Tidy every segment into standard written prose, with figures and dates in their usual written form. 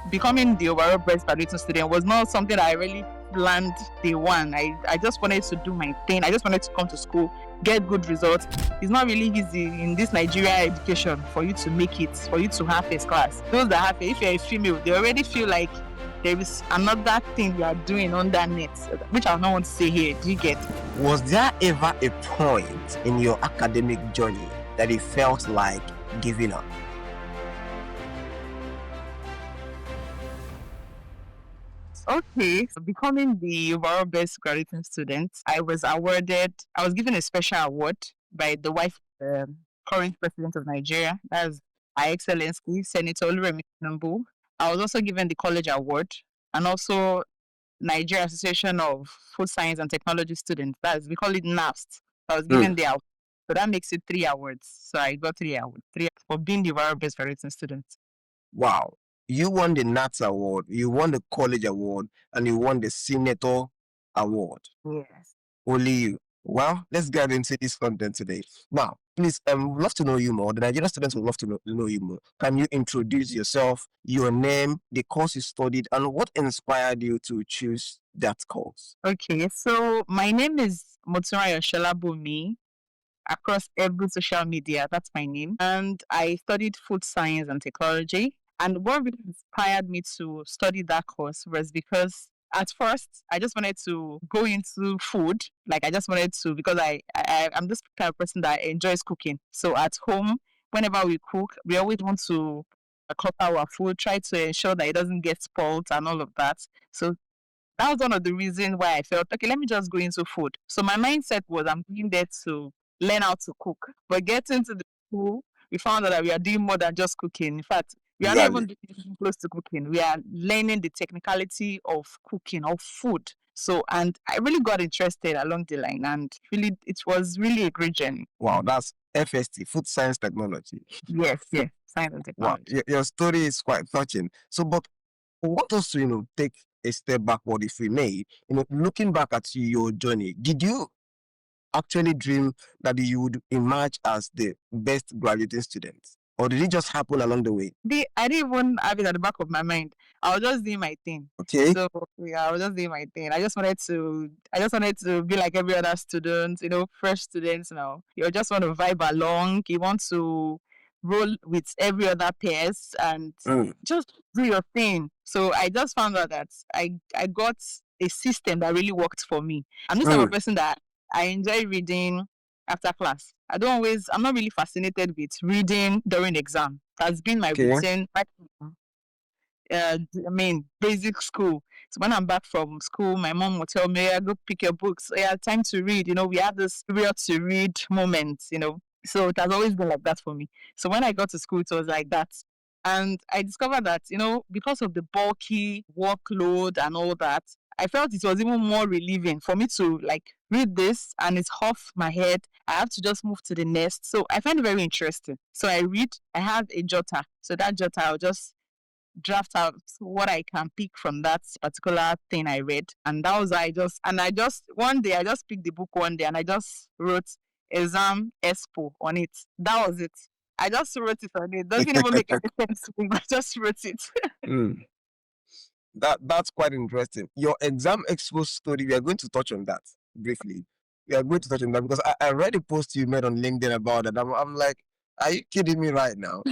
becoming the overall best graduating student was not something I really planned day one. I just wanted to do my thing. I just wanted to come to school, get good results. It's not really easy in this Nigerian education for you to make it, for you to have first class. Those that have, if you're a female, they already feel like there is another thing you are doing underneath, which I don't want to say here. Do you get? Was there ever a point in your academic journey that it felt like giving up? Okay, so becoming the overall best graduating student, I was given a special award by the wife of the current president of Nigeria. That's Her Excellency, Senator Oluremi Tinubu. I was also given the college award and also Nigeria Association of Food Science and Technology Students. We call it NAFST. I was given the award. So that makes it 3 awards. So I got 3 awards. 3 for being the overall best graduating student. Wow. You won the NATS award, you won the college award, and you won the senator award. Yes. Only you. Well, let's get into this content today. Now, please, we'd love to know you more. The Nigerian students would love to know you more. Can you introduce yourself, your name, the course you studied, and what inspired you to choose that course? Okay, so my name is Motunrayo Sholabomi. Across every social media, that's my name. And I studied food science and technology. And what really inspired me to study that course was because at first I just wanted to go into food. Like I just wanted to, because I'm this kind of person that enjoys cooking. So at home, whenever we cook, we always want to cook our food, try to ensure that it doesn't get spoiled and all of that. So that was one of the reasons why I felt, okay, let me just go into food. So my mindset was I'm going there to learn how to cook. But getting to the school, we found out that we are doing more than just cooking. In fact, we are not even doing anything close to cooking. We are learning the technicality of cooking, of food. So, and I really got interested along the line, and really, it was really a great journey. Wow, that's FST, Food Science Technology. Yes, science and Wow, technology. your story is quite touching. So, but what us to, take a step backward, if we may, looking back at your journey, did you actually dream that you would emerge as the best graduating student? Or did it just happen along the way? I didn't even have it at the back of my mind. I was just doing my thing. Okay. So yeah, I was just doing my thing. I just wanted to be like every other student, fresh students now. You just want to vibe along. You want to roll with every other peers and just do your thing. So I just found out that I got a system that really worked for me. I'm this type of person that I enjoy reading after class. I'm not really fascinated with reading during exam. That's been my routine. Basic school. So when I'm back from school, my mom will tell me, go pick your books. Yeah, time to read. We have this period to read moment, So it has always been like that for me. So when I got to school, it was like that. And I discovered that, because of the bulky workload and all that, I felt it was even more relieving for me to read this and it's off my head. I have to just move to the next. So I find it very interesting. So I read, I have a jotter. So that jotter, I'll just draft out what I can pick from that particular thing I read. And that was one day I just picked the book one day and I just wrote exam expo on it. That was it. I just wrote it on it. Doesn't even make any sense to me, but I just wrote it. That's quite interesting. Your exam expo story, we are going to touch on that briefly. We are going to touch on that because I read a post you made on LinkedIn about it. I'm like, are you kidding me right now?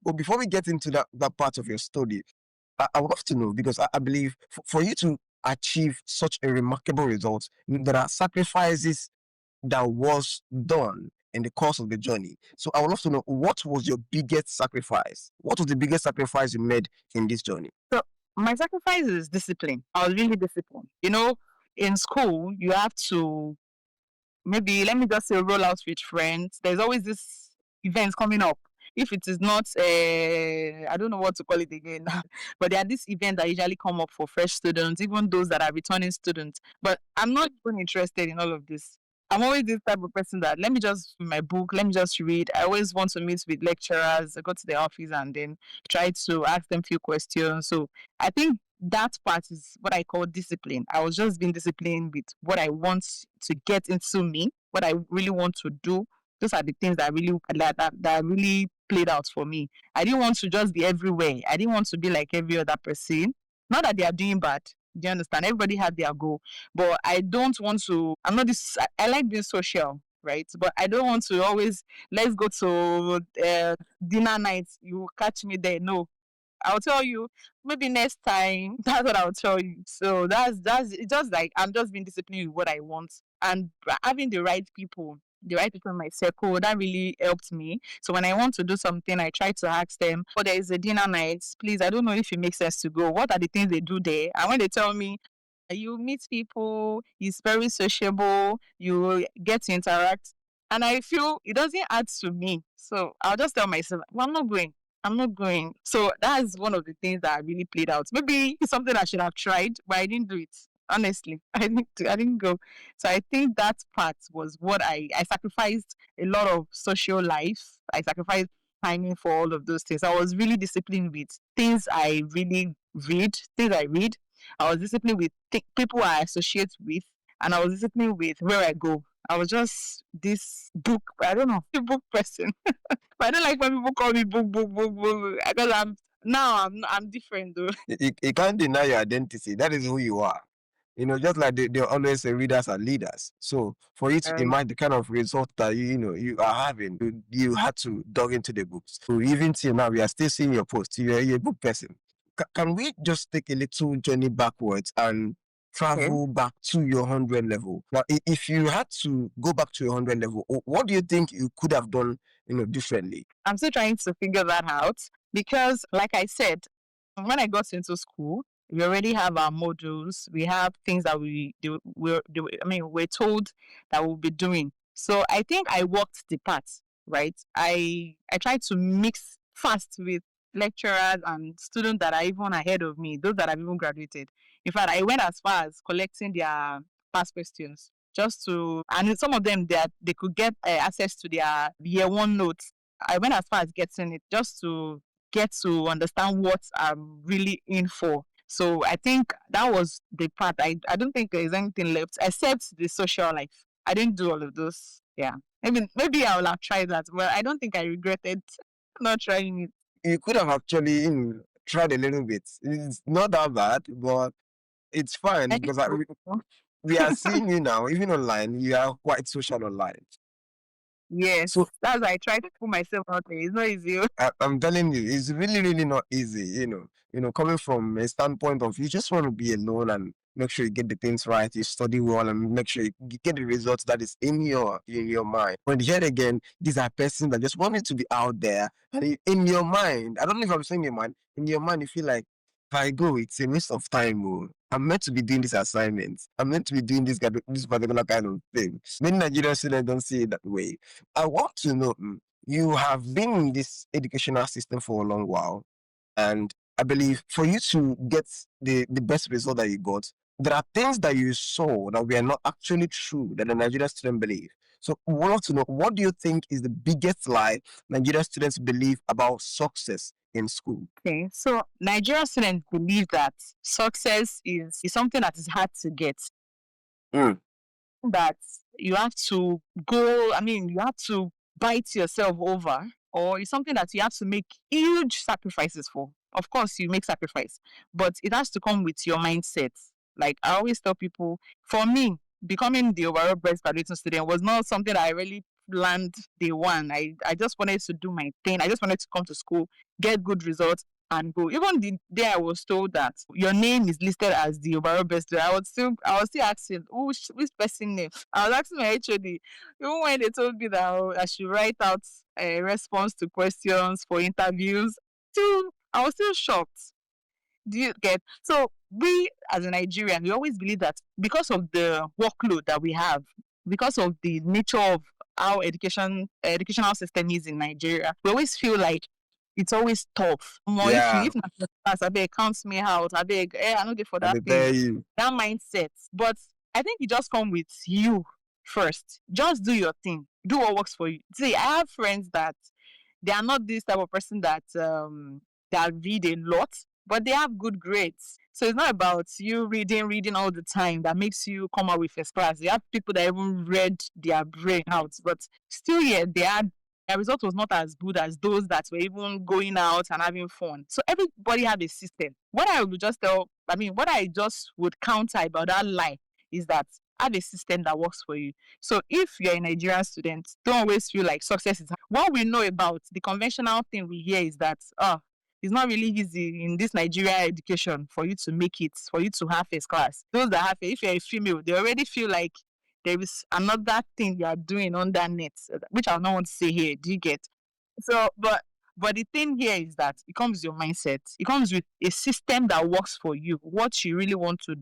But before we get into that part of your story, I would love to know, because I believe for you to achieve such a remarkable result, there are sacrifices that was done in the course of the journey. So I would love to know, what was your biggest sacrifice? What was the biggest sacrifice you made in this journey? So my sacrifice is discipline. I was really disciplined. In school, you have to maybe, let me just say, roll out with friends. There's always this events coming up. If it is not, I don't know what to call it again, but there are these events that usually come up for fresh students, even those that are returning students. But I'm not even interested in all of this. I'm always this type of person that let me just read my book, let me just read. I always want to meet with lecturers, I go to the office and then try to ask them a few questions. So I think that part is what I call discipline. I was just being disciplined with what I want to get into me, what I really want to do. Those are the things that really played out for me. I didn't want to just be everywhere. I didn't want to be like every other person. Not that they are doing bad. Do you understand? Everybody had their goal. But I don't want to, I'm not this, I like being social, right? But I don't want to always, let's go to dinner night. You catch me there. No, I'll tell you maybe next time. That's what I'll tell you. So that's it's just like I'm just being disciplined with what I want and having the right people in my circle that really helped me. So when I want to do something, I try to ask them, "Oh, there is a dinner night. Please, I don't know if it makes sense to go. What are the things they do there?" And when they tell me, you meet people, it's very sociable, you get to interact. And I feel it doesn't add to me. So I'll just tell myself, well, I'm not going. I'm not going. So that's one of the things that I really played out. Maybe it's something I should have tried, but I didn't do it. Honestly, I didn't go. So I think that part was what I sacrificed a lot of social life. I sacrificed timing for all of those things. I was really disciplined with things I read. I was disciplined with people I associate with, and I was disciplined with where I go. I was just this book, I don't know, book person. But I don't like when people call me book, because I'm different though. You can't deny your identity. That is who you are. Just like they always say readers are leaders. So for you to imagine the kind of result that you are having, you had to dug into the books. So even till now, we are still seeing your post. You're a book person. Can we just take a little journey backwards and travel back to your 100 level? Now, if you had to go back to your 100 level, what do you think you could have done, differently? I'm still trying to figure that out because, like I said, when I got into school, we already have our modules. We have things that we're told that we'll be doing. So I think I walked the path, right? I tried to mix fast with lecturers and students that are even ahead of me, those that have even graduated. In fact, I went as far as collecting their past questions just to, and some of them they could get access to their year one notes. I went as far as getting it just to get to understand what I'm really in for. So I think that was the part. I don't think there's anything left except the social life. I didn't do all of those. Yeah. Maybe I will have tried that. Well, I don't think I regretted not trying it. You could have actually tried a little bit. It's not that bad, but it's fine because we are seeing you now, even online. You are quite social online. Yes, So that's why I try to put myself out there. It's not easy. I'm telling you, it's really, really not easy. Coming from a standpoint of you just want to be alone and make sure you get the things right, you study well, and make sure you get the results that is in your mind. But yet again, these are persons that just want it to be out there, and in your mind, I don't know if I'm saying your mind. In your mind, you feel like if I go, it's a waste of time. Oh. I'm meant to be doing this assignment. I'm meant to be doing this particular kind of thing. Many Nigerian students don't see it that way. I want to know. You have been in this educational system for a long while, and I believe for you to get the best result that you got, there are things that you saw that were not actually true that the Nigerian student believe. So we want to know, what do you think is the biggest lie Nigerian students believe about success in school? Okay, so Nigerian students believe that success is something that is hard to get. Mm. That you have to you have to bite yourself over, or it's something that you have to make huge sacrifices for. Of course, you make sacrifice, but it has to come with your mindset. Like I always tell people, for me, becoming the overall best graduating student was not something that I really planned day one. I just wanted to do my thing. I just wanted to come to school, get good results, and go. Even the day I was told that your name is listed as the overall best, I was still asking which person name. I was asking my HOD. Even when they told me that I should write out a response to questions for interviews, I was still shocked. Do you get? So we as a Nigerian, we always believe that because of the workload that we have, because of the nature of our educational system is in Nigeria, we always feel like it's always tough. More Yeah, if not class, I beg counts me out. I beg, I know for I that will thing. tell you. That mindset. But I think it just comes with you first. Just do your thing. Do what works for you. See, I have friends that they are not this type of person that read a lot, but they have good grades. So it's not about you reading all the time that makes you come out with first class. You have people that even read their brain out, but still, yeah, they are their result was not as good as those that were even going out and having fun. So everybody had a system. What I just would counter about that lie is that have a system that works for you. So if you're a Nigerian student, don't always feel like success is what we know about the conventional thing we hear is that it's not really easy in this Nigerian education for you to make it, for you to have first class. Those that have, if you're a female, they already feel like there is another thing you are doing on that net, which I don't want to say here. Do you get? So, but the thing here is that it comes with your mindset. It comes with a system that works for you. What you really want to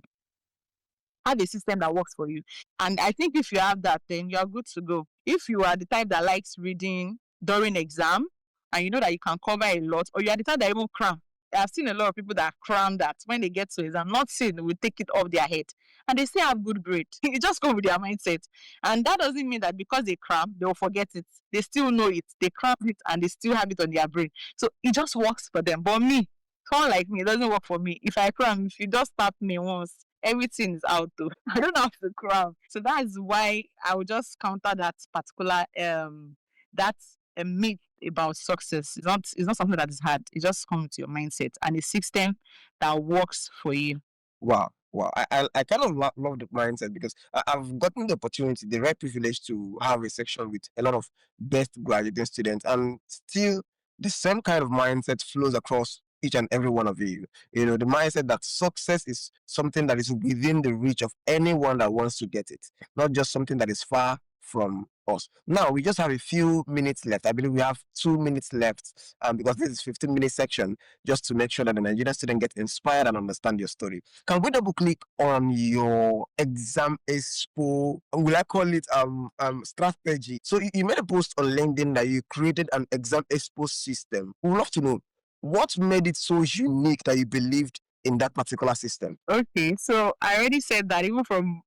have a system that works for you. And I think if you have that, then you're good to go. If you are the type that likes reading during exam and you know that you can cover a lot, or you are the type that even cram. I've seen a lot of people that cram that when they get to exam, not saying we take it off their head and they still have good grade. It just go with their mindset. And that doesn't mean that because they cram, they'll forget it. They still know it. They cram it and they still have it on their brain. So it just works for them. But me, someone like me, it doesn't work for me. If I cram, if you just tap me once, everything is out though. I don't have to cram. So that's why I would just counter that particular that's a myth about success. It's not something that is hard. It just comes to your mindset and a system that works for you. Wow. Wow. I kind of love the mindset because I've gotten the opportunity, the right privilege to have a section with a lot of best graduating students, and still the same kind of mindset flows across each and every one of you. You know, the mindset that success is something that is within the reach of anyone that wants to get it, not just something that is far from us. Now, we just have a few minutes left. I believe we have 2 minutes left because this is 15-minute section, just to make sure that the Nigerian student gets inspired and understand your story. Can we double click on your exam expo? Will I call it strategy? So you made a post on LinkedIn that you created an exam expo system. We would love to know what made it so unique that you believed in that particular system. Okay, so I already said that even from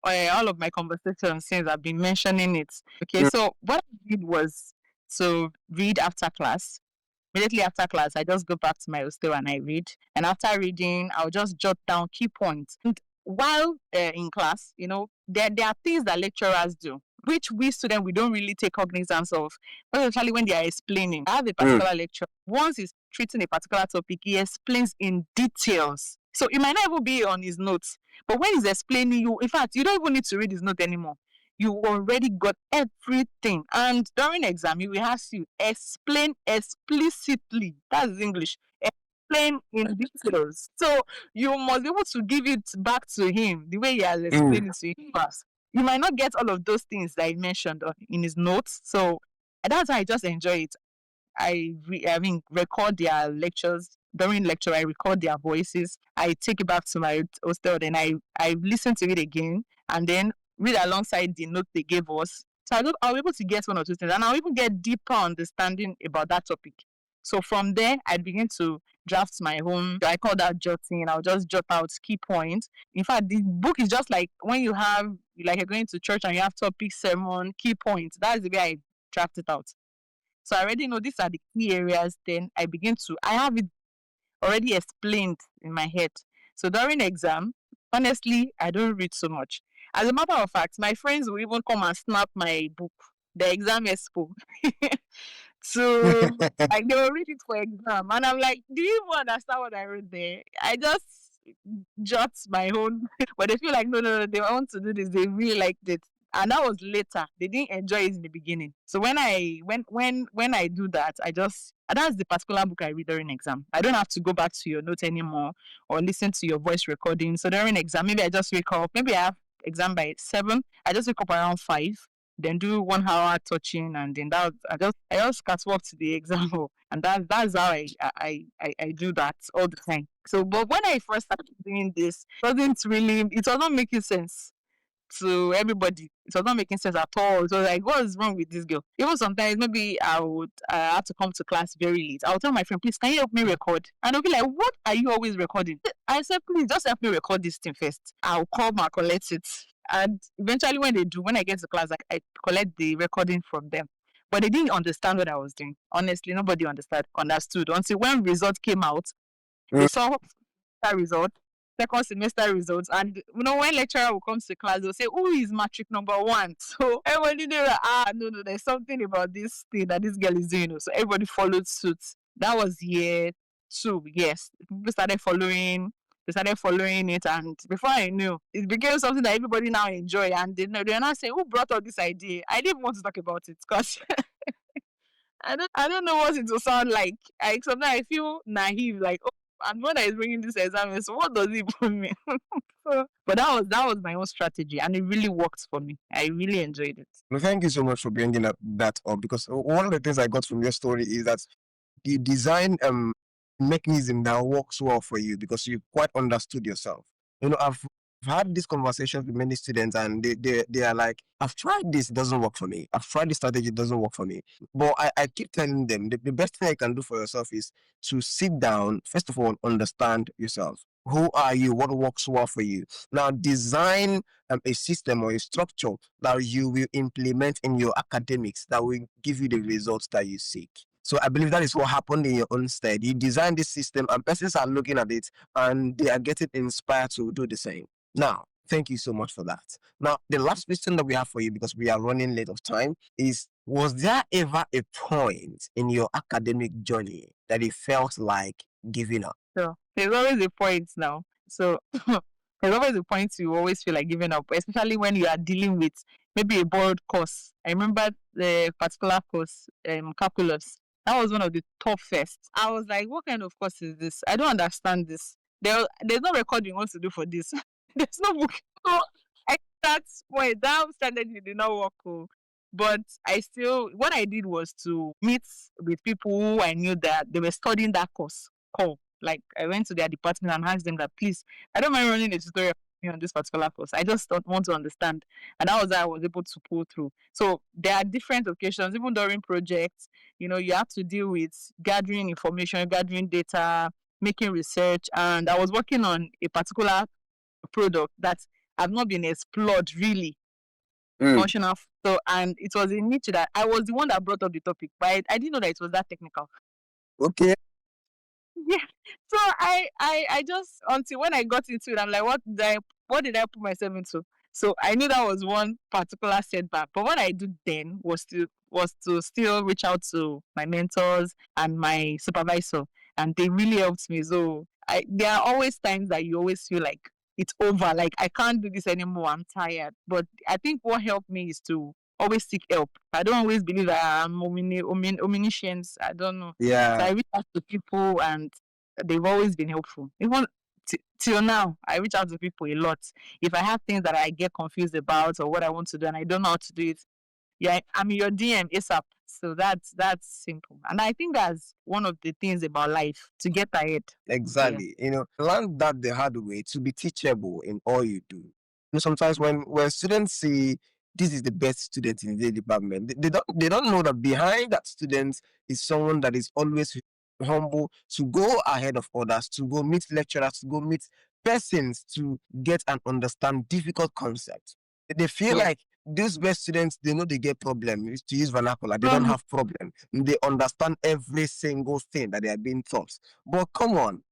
all of my conversations since I've been mentioning it. Okay, so what I did was to read after class. Immediately after class, I just go back to my hostel and I read. And after reading, I'll just jot down key points. And while in class, there are things that lecturers do, which we students, we don't really take cognizance of, especially when they are explaining. I have a particular lecture. Once he's treating a particular topic, he explains in details. So it might not even be on his notes, but when he's explaining you, in fact, you don't even need to read his note anymore. You already got everything. And during exam, he will ask you, explain explicitly. That's English. Explain in details. So you must be able to give it back to him the way he has explained it to you in class. You might not get all of those things that he mentioned in his notes. So that's why I just enjoy it. I record their lectures. During lecture, I record their voices. I take it back to my hostel, then I listen to it again, and then read alongside the note they gave us. So I'll be able to get one or two things, and I'll even get deeper understanding about that topic. So from there, I begin to draft my own. I call that jotting. I'll just jot out key points. In fact, the book is just like when you have, like you're going to church and you have topic, sermon, key points. That's the way I draft it out. So I already know these are the key areas. Then I have it already explained in my head. So during exam, honestly, I don't read so much. As a matter of fact, my friends will even come and snap my book, the exam expo. So like they will read it for exam. And I'm like, do you even understand what I wrote there? I just jot my own, but they feel like no, they want to do this. They really liked it. And that was later. They didn't enjoy it in the beginning. So when I do that, that's the particular book I read during exam. I don't have to go back to your note anymore or listen to your voice recording. So during exam, maybe I just wake up. Maybe I have exam by 7. I just wake up around 5. Then do 1 hour touching, and then I just catwalk to the exam hall, and that's how I do that all the time. So, but when I first started doing this, it was not making sense to everybody. It was not making sense at all. So like, what is wrong with this girl? Even sometimes maybe I would have to come to class very late. I'll tell my friend, please, can you help me record? And they'll be like, what are you always recording? I said, please, just help me record this thing first. I'll come and collect it. And eventually when I get to class, like, I collect the recording from them. But they didn't understand what I was doing. Honestly, nobody understood until when result came out. They saw that result. second semester results, and when lecturer will come to class, they'll say, "Who is matric number 1?" So everybody knew that no, there's something about this thing that this girl is doing. So everybody followed suit. That was year 2. Yes, people started following. They started following it, and before I knew, it became something that everybody now enjoy. And they're not saying, "Who brought up this idea?" I didn't want to talk about it because I don't know what it will sound like. Sometimes I feel naive, like, oh, and when I was bringing this exam, so what does it even mean? But that was my own strategy, and it really worked for me. I really enjoyed it. No, thank you so much for bringing that up, because one of the things I got from your story is that the design mechanism that works well for you because you quite understood yourself. I've had these conversations with many students, and they are like, I've tried this, it doesn't work for me. I've tried this strategy, it doesn't work for me. But I keep telling them the best thing you can do for yourself is to sit down, first of all, understand yourself. Who are you? What works well for you? Now, design a system or a structure that you will implement in your academics that will give you the results that you seek. So I believe that is what happened in your own study. You design this system, and persons are looking at it, and they are getting inspired to do the same. Now, thank you so much for that. Now, the last question that we have for you, because we are running late of time, is: was there ever a point in your academic journey that it felt like giving up? So there's always a point now. So there's always a point you always feel like giving up, especially when you are dealing with maybe a borrowed course. I remember the particular course, calculus. That was one of the toughest. I was like, what kind of course is this? I don't understand this. There's no recording what to do for this. There's no book. So at that point, that strategy did not work. But what I did was to meet with people who I knew that they were studying that course. Like, I went to their department and asked them that, please, I don't mind running a tutorial on this particular course. I just don't want to understand. And that was how I was able to pull through. So there are different occasions, even during projects, you have to deal with gathering information, gathering data, making research. And I was working on a particular product that have not been explored really. Functional. So, and it was a niche that I was the one that brought up the topic, but I didn't know that it was that technical. Okay. Yeah. So I just, until when I got into it, I'm like, what did I put myself into? So I knew that was one particular setback. But what I did then was to still reach out to my mentors and my supervisor, and they really helped me. So there are always times that you always feel like it's over, like I can't do this anymore, I'm tired. But I think what helped me is to always seek help. I don't always believe that I'm omniscient. I don't know. So I Yeah, reach out to people, and they've always been helpful. Even till now, I reach out to people a lot. If I have things that I get confused about or what I want to do and I don't know how to do it, yeah, I'm in your DM ASAP. So that's simple. And I think that's one of the things about life, to get ahead. Yeah. exactly. Learn that the hard way, to be teachable in all you do. Sometimes when students see this is the best student in the department, they don't know that behind that student is someone that is always humble, to go ahead of others, to go meet lecturers, to go meet persons, to get and understand difficult concepts. They feel Yeah. like these best students, they know they get problem. To use vernacular, they don't have problem. They understand every single thing that they are being taught. But come on.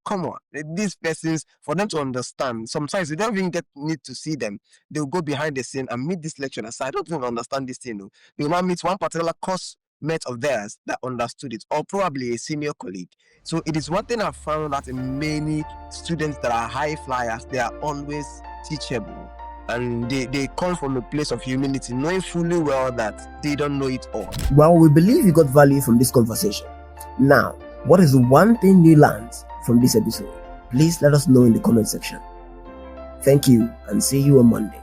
These persons, for them to understand, sometimes they don't even need to see them. They'll go behind the scene and meet this lecturer. So I don't even understand this thing. They will now meet one particular course mate of theirs that understood it, or probably a senior colleague. So it is one thing I've found that in many students that are high flyers, they are always teachable. And they come from a place of humility, knowing fully well that they don't know it all. Well, we believe you got value from this conversation. Now, what is the one thing you learned from this episode? Please let us know in the comment section. Thank you, and see you on Monday.